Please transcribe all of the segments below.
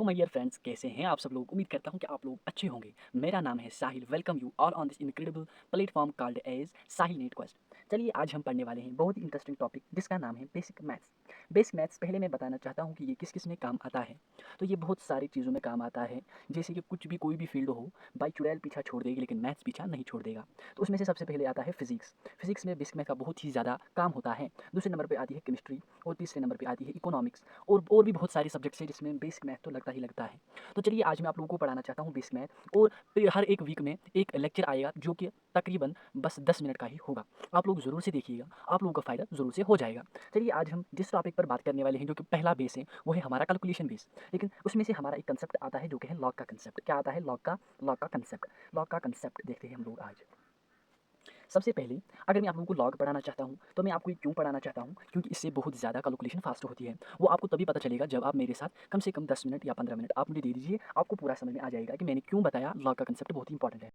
My dear friends, कैसे हैं आप सब लोग। उम्मीद करता हूं कि आप लोग अच्छे होंगे। मेरा नाम है Sahil. Welcome you all on this incredible platform called as Sahil NEET quest. चलिए आज हम पढ़ने वाले हैं बहुत ही इंटरेस्टिंग टॉपिक जिसका नाम है बेसिक मैथ्स। बेसिक मैथ्स पहले मैं बताना चाहता हूं कि ये किस किस में काम आता है। तो ये बहुत सारी चीज़ों में काम आता है, जैसे कि कुछ भी कोई भी फील्ड हो, बाई चुड़ैल पीछा छोड़ देगी लेकिन मैथ्स पीछा नहीं छोड़ देगा। तो उसमें से सबसे पहले आता है फिजिक्स। फिजिक्स में बेसिक मैथ का बहुत ही ज़्यादा काम होता है। दूसरे नंबर पर आती है केमिस्ट्री और तीसरे नंबर पर आती है इकोनॉमिक्स और भी बहुत सारे सब्जेक्ट्स हैं जिसमें बेसिक मैथ तो लगता ही लगता है। तो चलिए आज मैं आप लोगों को पढ़ाना चाहता हूँ बेसिक मैथ, और फिर हर एक वीक में एक लेक्चर आएगा जो कि तकरीबन बस 10 मिनट का ही होगा। आप लोग ज़रूर से देखिएगा, आप लोगों का फ़ायदा ज़रूर से हो जाएगा। चलिए आज हम जिस टॉपिक पर बात करने वाले हैं, जो कि पहला बेस है, वो है हमारा कैलकुलेशन बेस। लेकिन उसमें से हमारा एक कंसेप्ट आता है जो कि है लॉग का कंसेप्ट। क्या आता है? लॉग का कंसेप्ट। लॉग का कंसेप्ट देखते हैं हम लोग आज। सबसे पहले अगर मैं आप लोगों को लॉग पढ़ाना चाहता हूँ तो मैं आपको ये क्यों पढ़ाना चाहता हूँ, क्योंकि इससे बहुत ज़्यादा कैलकुलेशन फास्ट होती है। वो आपको तभी पता चलेगा जब आप मेरे साथ कम से कम 10 मिनट या 15 मिनट आप मुझे दे दीजिए। आपको पूरा समझ में आ जाएगा कि मैंने क्यों बताया लॉग का कंसेप्ट बहुत ही इंपॉर्टेंट है।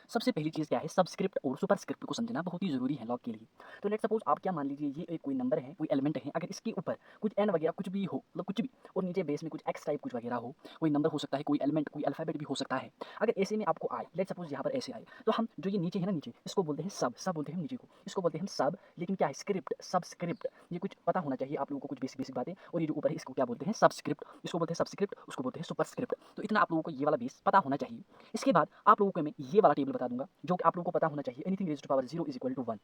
सबसे पहली चीज़ क्या है? सबस्क्रिप्ट और सुपरस्क्रिप्ट को समझना बहुत ही ज़रूरी है लॉग के लिए। तो लेट सपोज आप क्या मान लीजिए, ये एक कोई नंबर है, कोई एलिमेंट है, अगर इसके ऊपर कुछ एन वगैरह कुछ भी हो, मतलब कुछ भी, और नीचे बेस में कुछ एक्स टाइप कुछ वगैरह हो, कोई नंबर हो सकता है, कोई एलिमेंट, कोई अल्फ़ाबेट भी हो सकता है। अगर ऐसे में आपको आए, लेट सपोज यहाँ पर ऐसे आए, तो हम जो ये नीचे है ना, नीचे इसको बोलते हैं सब बोलते हैं हम नीचे को, इसको बोलते हैं हम सब। लेकिन क्या है? Script, subscript. ये कुछ पता होना चाहिए आप लोगों को, कुछ बेसिक बेसिक बातें। और ये जो ऊपर है इसको क्या बोलते हैं? सबस्क्रिप्ट। इसको बोलते हैं सबस्क्रिप्ट, उसको बोलते हैं सुपरस्क्रिप्ट। तो इतना आप लोगों को ये वाला बेस पता होना चाहिए। इसके बाद आप लोगों को मैं ये वाला टेबल बता दूंगा जो कि आप लोगों को पता होना चाहिए। Anything raise to power 0 is equal to 1।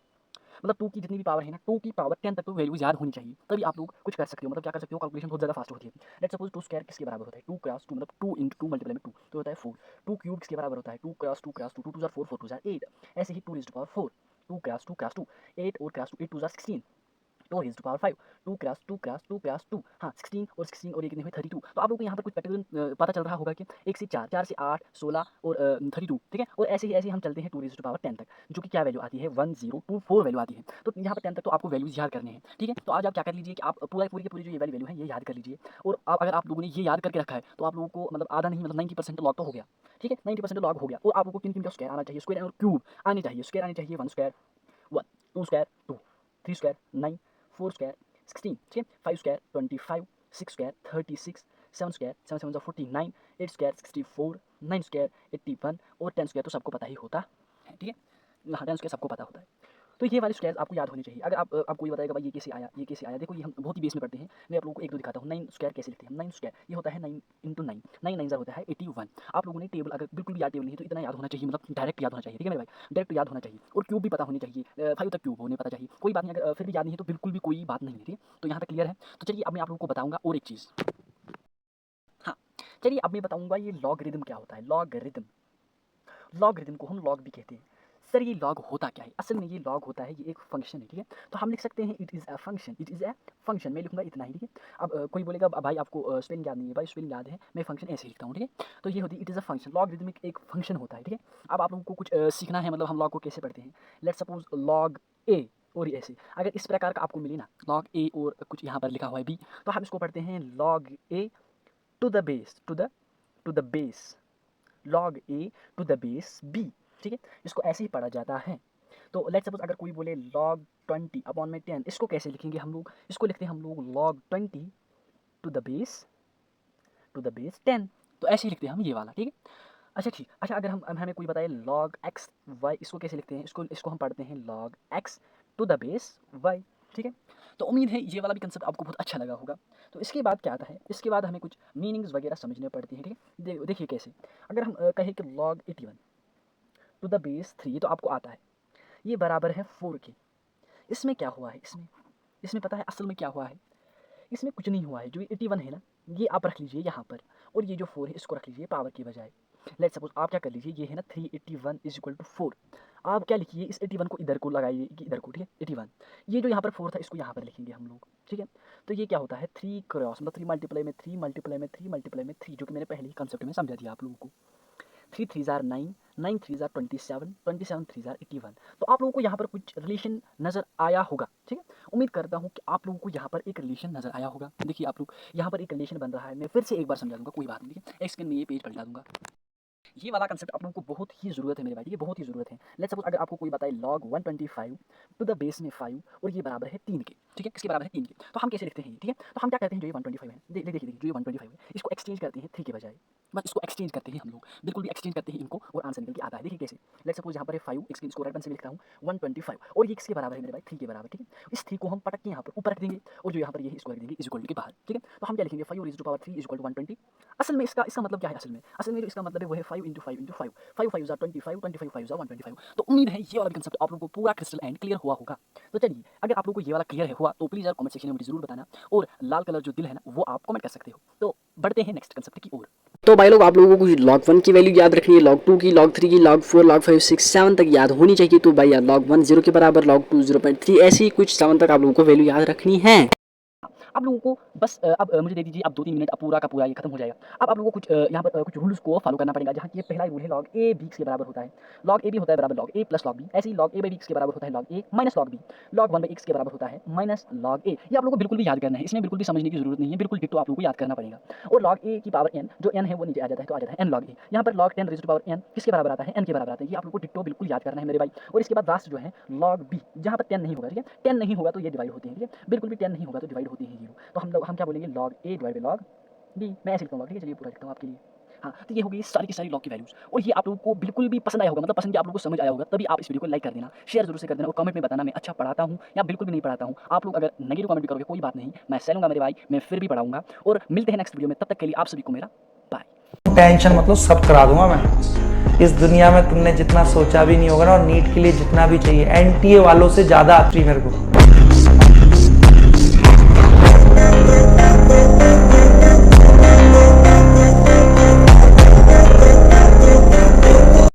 मतलब 2 की जितनी भी पावर है ना, 2 की पावर 10 तक तो वैल्यूज याद होनी चाहिए, तभी आप लोग कुछ कर सकते हो। मतलब क्या कर सकते हो? कैलकुलेशन बहुत ज़्यादा फास्ट होती है। लेट्स सपोज 2 स्क्वायर किसके बराबर होता है? 2 क्रॉस 2, मतलब 2 इंटू 2 मल्टीप्लाई में 2 तो होता है 4। 2 क्यूब किसके बराबर होता है? 2 क्रॉस 2 क्रॉस 2, 2 2 4 4 4 8। ऐसे ही 2 raise to power 4, 2 cross 2 cross 2, 8 और cross 2, 8 2 16, 2 raise to power 5, 2 cross 2 cross 2 cross 2, हाँ 16 और ये कितने हुए? 32। तो आप लोगों को यहाँ पर कुछ पैटर्न पता चल रहा होगा कि 1 से 4, 4 से 8, 16 और 32, ठीक है। और ऐसे ही हम चलते हैं 2 रेज़ टू पावर 10 तक, जो कि क्या वैल्यू आती है? 1024 वैल्यू आती है। तो यहाँ पर 10 तक तो आपको वैल्यूज याद करने हैं, ठीक है। तो आज आप क्या कर लीजिए कि आप पूरी की पूरी जो ये वाली वैल्यू है ये याद कर लीजिए। और अगर आप लोगों ने ये याद करके रखा है तो आप लोगों को मतलब आधा नहीं, मतलब 90% लॉग तो हो गया, ठीक है। 90% लॉग हो गया। और आप लोगों को किन किन का स्क्वायर आना चाहिए? स्क्वायर और क्यूब आने चाहिए। स्क्वायर आने चाहिए 1 स्क्वायर 1, 2 स्क्वायर 2, 3 स्क्वायर 9, 4 स्क्वायर 16, ठीक है। 5 square 25, 6 square 36, 7 square 7 7 49, 8 square 64, 9 square 81 और 10 स्क्वायर तो सबको पता ही होता है, ठीक है। हाँ 10 स्क्वायर सबको पता होता है। तो ये वाले स्क्वायर आपको याद होने चाहिए। अगर आपको ये बताएगा भाई ये कैसे आया, ये कैसे आया, देखो ये हम बहुत ही बेस में पढ़ते हैं। मैं आप लोगों को एक दो दिखाता हूँ। 9 स्क्वायर कैसे लिखते हैं हम? 9 स्क्वायर ये होता है 9 इंटू 9, 9 9 होता है 81। आप लोगों ने टेबल अगर बिल्कुल भी याद टेबल नहीं है तो इतना याद होना चाहिए, मतलब डायरेक्ट याद होना चाहिए, ठीक है मेरे भाई। डायरेक्ट याद होना चाहिए। और क्यूब भी पता होनी चाहिए, 5 तक क्यूब होने पता चाहिए। कोई बात नहीं, अगर फिर भी याद नहीं है तो बिल्कुल भी कोई बात नहीं है, ठीक है। तो यहाँ तक क्लियर है। तो चलिए अब मैं आप लोगों को बताऊँगा और एक चीज़। हाँ चलिए अब मैं बताऊँगा ये लॉगरिदम क्या होता है। लॉगरिदम, लॉगरिदम को हम लॉग भी कहते हैं। सर ये लॉग होता क्या है? असल में ये लॉग होता है, ये एक फंक्शन है, ठीक है। तो हम लिख सकते हैं it is a function, it is a function. मैं लिखूंगा इतना ही, ठीक है। अब कोई बोलेगा भाई आपको स्पेलिंग याद नहीं है। भाई स्पेलिंग याद है, मैं फंक्शन ऐसे लिखता हूँ, ठीक है। तो ये होती है it is a function. Logarithmic एक फंक्शन होता है, ठीक है। अब आप लोगों को कुछ सीखना है, मतलब हम लॉग को कैसे पढ़ते हैं। लेट सपोज लॉग ए और ऐसे अगर इस प्रकार का आपको मिले ना, लॉग ए और कुछ यहाँ पर लिखा हुआ है बी, तो हम इसको पढ़ते हैं log a to the base, to the base, log a to the base b, ठीक है। इसको ऐसे ही पढ़ा जाता है। तो लेट्स सपोज अगर कोई बोले लॉग 20 अपॉन में 10, इसको कैसे लिखेंगे हम लोग? इसको लिखते हैं हम लोग लॉग 20 टू द बेस 10। तो ऐसे ही लिखते हैं हम ये वाला, ठीक है। अच्छा ठीक, अच्छा अगर हम हमें कोई बताए लॉग एक्स वाई, इसको कैसे लिखते हैं? इसको हम पढ़ते हैं log x to the base y, ठीक है। तो उम्मीद है ये वाला भी कंसेप्ट आपको बहुत अच्छा लगा होगा। तो इसके बाद क्या आता है? इसके बाद हमें कुछ मीनिंग्स वगैरह समझने पड़ती हैं, ठीक है। देखिए कैसे। अगर हम कहें कि लॉग 81 टू द बेस 3, तो आपको आता है ये बराबर है 4 के। इसमें क्या हुआ है? इसमें इसमें पता है असल में क्या हुआ है? इसमें कुछ नहीं हुआ है। जो 81 है ना, ये आप रख लीजिए यहाँ पर, और ये जो 4 है इसको रख लीजिए पावर की बजाय। लेट सपोज आप क्या कर लीजिए, ये है ना 381 इज इक्वल टू 4। आप क्या लिखिए, इस 81 को इधर को लगाइए कि इधर को, ठीक है। 81, ये जो यहाँ पर 4 था इसको यहाँ पर लिखेंगे हम लोग, ठीक है। तो ये क्या होता है? 3 क्रॉस मतलब 3 मल्टीप्लाई में 3 मल्टीप्लाई में 3 मल्टीप्लाई में 3, जो कि मैंने पहले ही कंसेप्ट में समझा दिया आप लोगों को। 3 3 जार 9, 9 3 जार 27, 27 3 जार 81। तो आप लोगों को यहाँ पर कुछ रिलेशन नज़र आया होगा, ठीक है। उम्मीद करता हूँ कि आप लोगों को यहाँ पर एक रिलेशन नज़र आया होगा। देखिए आप लोग यहाँ पर एक रिलेशन बन रहा है, मैं फिर से एक बार समझा दूंगा, कोई बात नहीं, ठीक है। एक सेकंड में ये पेज पलटा दूंगा। ये वाला कंसेप्ट आप लोगों को बहुत ही ज़रूरत है मेरे भाई, ये बहुत ही ज़रूरत है। लेट्स सपोज अगर आपको कोई बताए लॉग 125 टू द बेस में 5 और ये बराबर है 3 के, ठीक है, किसके बराबर है 3 के। तो हम कैसे लिखते हैं, ठीक है, तो हम क्या करते हैं, जो ये 125 है, देखिए जो ये 125 है, इसको एक्सचेंज करते हैं 3 के बजाय, बस इसको एक्सचेंज करते हैं हम लोग, बिल्कुल भी एक्सचेंज करते हैं इनको और आंसर निकल के आता है। देखिए कैसे, लेट्स सपोज यहाँ पर है 5, इसको राइट पेन से लिखता हूँ 125 और ये किसके बराबर है मेरे भाई, 3 के बराबर, ठीक है। इस 3 को हम पटक के यहाँ पर ऊपर रख देंगे और जो यहाँ पर ये इसको रख देंगे इज इक्वल टू के बाहर, ठीक है। तो हम क्या लिखेंगे 5 और to power 3 is equal to 120। असल में इसका मतलब क्या है, असल में जो इसका मतलब है वो है 5 इंटू 5 इंटू 5, 5 5 25, 25 5 125। तो उम्मीद है ये वाला कंसेप्ट आप लोगों को पूरा क्रिस्टल एंड क्लियर हुआ होगा। तो चलिए, अगर आप लोगों को ये वाला क्लियर है हुआ तो प्लीज़ यार कमेंट सेक्शन में मुझे जरूर बताना और लाल कलर जो दिल है ना वो आप कमेंट कर सकते हो। तो बढ़ते हैं नेक्स्ट कंसेप्ट की ओर। तो भाई लोग, आप लोगों को log 1 की वैल्यू याद रखनी है, log 2 की, log 3 की, log 4, log 5, 6, 7 तक याद होनी चाहिए। तो भाई यार log 1 0 के बराबर, log 2 0.3, ऐसी कुछ 7 तक आप लोगों को वैल्यू याद रखनी है। आप लोगों को बस अब मुझे दे दीजिए, अब 2-3 मिनट, अब पूरा का पूरा ये खत्म हो जाएगा। अब आप लोगों को कुछ यहाँ पर कुछ रूल्स को फॉलो करना पड़ेगा, जहाँ की पहला रूल है log a b के बराबर होता है, log a b होता है बराबर log a plus log b, ऐसे ही log a by x के बराबर होता है log a minus log b, log 1 by x के बराबर होता है माइनस log a। ये आप लोगों को बिल्कुल भी याद करना है, इसमें बिल्कुल भी समझने की जरूरत नहीं है, बिल्कुल डिट्टो आप लोगों को याद करना पड़ेगा। और log a की पावर n, जो n है वो नीचे आ जाता है तो आ जाता है n log a। यहाँ पर log 10 raise to power n किसके बराबर आता है, n के बराबर आता है। ये आप लोगों को डिट्टो बिल्कुल याद करना है मेरे भाई। और इसके बाद लास्ट जो है log b, जहाँ पर 10 नहीं होगा, ठीक है, 10 नहीं होगा तो ये डिवाइड होते हैं, ठीक है, बिल्कुल भी 10 नहीं होगा तो डिवाइड होते हैं 0। तो हम क्या बोलेंगे, log a divide by log b। मैं ऐसे लिखता हूँ, ठीक है, चलिए पूरा लिखता हूँ आपके लिए। हाँ, तो ये हो गई सारी की सारी लॉग की वैल्यूज, और ये आप लोगों को बिल्कुल भी पसंद आया होगा, मतलब पसंद कि आप लोगों को समझ आया होगा, तभी आप इस वीडियो को लाइक कर देना, शेयर जरूर से कर देना और कमेंट में बताना मैं अच्छा पढ़ाता हूँ या बिल्कुल भी नहीं पढ़ाता हूँ। आप लोग अगर नेगेटिव कमेंट भी करोगे कोई बात नहीं, मैं सहूंगा मेरे भाई, मैं फिर भी पढ़ाऊंगा। और मिलते हैं नेक्स्ट वीडियो में, तब तक के लिए आप सभी को मेरा बाय। टेंशन मतलब सब करा दूंगा मैं। इस दुनिया में तुमने जितना सोचा भी नहीं होगा ना, और नीट के लिए जितना भी चाहिए, एनटीए वालों से ज्यादा फ्री मेरे को।